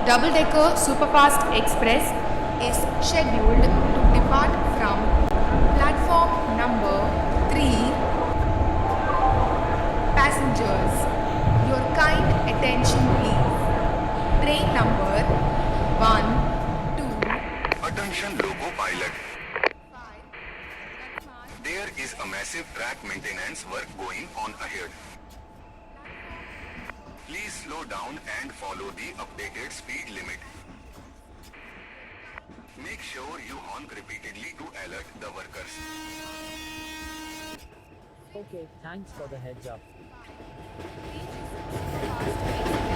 double-decker superfast express is scheduled to depart from platform number 3. Passengers, your kind attention please. Train number 1, 2, Attention Locopilot. 5. There is a massive track maintenance work going on ahead. Please slow down and follow the updated speed limit. Make sure you honk repeatedly to alert the workers. Okay, thanks for the heads up. Reach superfast express